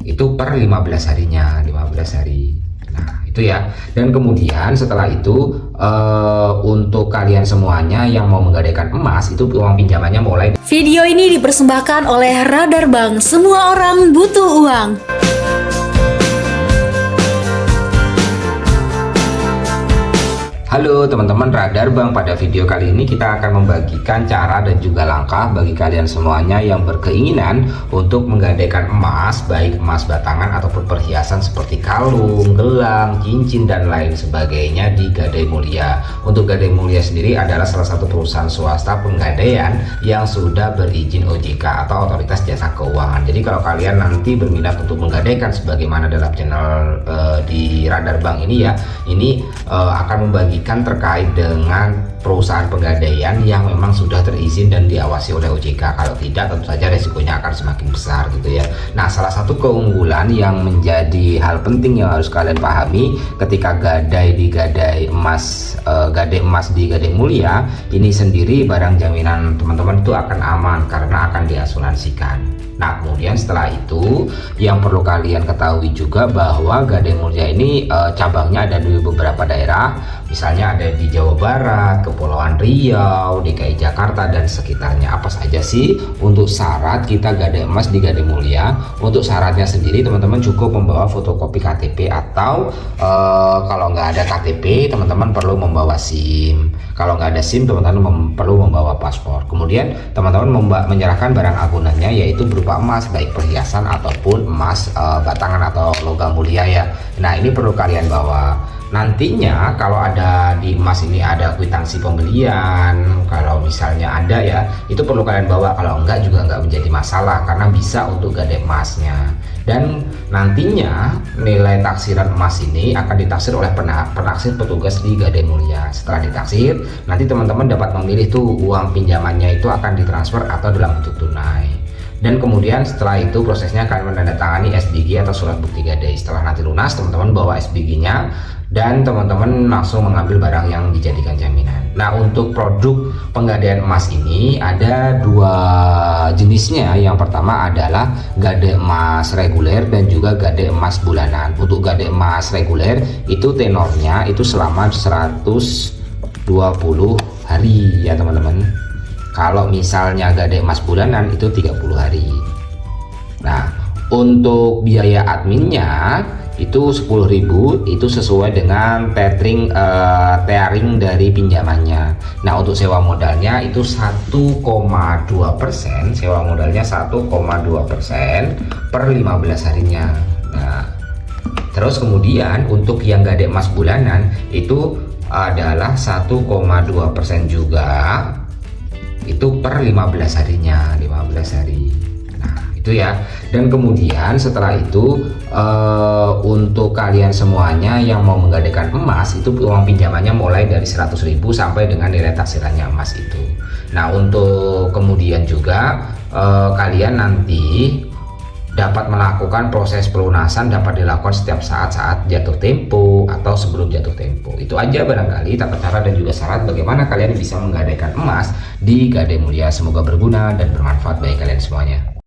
Itu per 15 harinya, 15 hari. Nah, itu ya. Dan kemudian setelah itu untuk kalian semuanya yang mau menggadaikan emas, itu uang pinjamannya mulai. Video ini dipersembahkan oleh Radar Bank. Semua orang butuh uang. Halo teman-teman Radar Bank, pada video kali ini kita akan membagikan cara dan juga langkah bagi kalian semuanya yang berkeinginan untuk menggadaikan emas, baik emas batangan ataupun perhiasan seperti kalung, gelang, cincin dan lain sebagainya di Gadai Mulia. Untuk Gadai Mulia sendiri adalah salah satu perusahaan swasta penggadaian yang sudah berizin OJK atau Otoritas Jasa Keuangan. Jadi kalau kalian nanti berminat untuk menggadaikan sebagaimana dalam channel di Radar Bank ini ya, ini akan membagi terkait dengan perusahaan penggadaian yang memang sudah terizin dan diawasi oleh OJK. Kalau tidak, tentu saja resikonya akan semakin besar gitu ya. Nah, salah satu keunggulan yang menjadi hal penting yang harus kalian pahami ketika gadai di Gadai Emas, gadai emas di Gadai Mulia ini sendiri, barang jaminan teman-teman itu akan aman karena akan diasuransikan. Nah, kemudian setelah itu yang perlu kalian ketahui juga bahwa Gadai Mulia ini cabangnya ada di beberapa daerah. Misalnya ada di Jawa Barat, Kepulauan Riau, DKI Jakarta dan sekitarnya. Apa saja sih untuk syarat kita gadai emas di Gadai Mulia? Untuk syaratnya sendiri teman-teman cukup membawa fotokopi KTP atau kalau nggak ada KTP teman-teman perlu membawa SIM. Kalau nggak ada SIM teman-teman perlu membawa paspor. Kemudian teman-teman menyerahkan barang agunannya yaitu berupa emas, baik perhiasan ataupun emas batangan atau logam mulia ya. Nah, ini perlu kalian bawa. Nantinya kalau ada di emas ini ada kwitansi pembelian, kalau misalnya ada ya, itu perlu kalian bawa. Kalau enggak juga enggak menjadi masalah karena bisa untuk gadai emasnya. Dan nantinya nilai taksiran emas ini akan ditaksir oleh penaksir petugas di Gadai Mulia. Setelah ditaksir, nanti teman-teman dapat memilih tuh uang pinjamannya itu akan ditransfer atau dalam bentuk tunai. Dan kemudian setelah itu prosesnya akan menandatangani SBG atau surat bukti gadai. Setelah nanti lunas, teman-teman bawa SBG-nya dan teman-teman langsung mengambil barang yang dijadikan jaminan. Nah, untuk produk penggadaian emas ini ada dua jenisnya. Yang pertama adalah gadai emas reguler dan juga gadai emas bulanan. Untuk gadai emas reguler itu tenornya itu selama 120 hari ya teman-teman. Kalau misalnya gadai emas bulanan itu 30 hari. Nah, untuk biaya adminnya itu 10.000, itu sesuai dengan tethering dari pinjamannya. Nah, untuk sewa modalnya itu 1,2%, sewa modalnya 1,2% per 15 harinya. Nah, terus kemudian untuk yang gadai emas bulanan itu adalah 1,2% juga, itu per 15 harinya, 15 hari. Nah, itu ya. Dan kemudian setelah itu untuk kalian semuanya yang mau menggadaikan emas, itu uang pinjamannya mulai dari 100.000 sampai dengan nilai taksirannya emas itu. Nah, untuk kemudian juga kalian nanti dapat melakukan proses pelunasan, dapat dilakukan setiap saat jatuh tempo atau sebelum jatuh tempo. Itu aja barangkali tata cara dan juga syarat bagaimana kalian bisa menggadaikan emas di Gadai Mulia. Semoga berguna dan bermanfaat bagi kalian semuanya.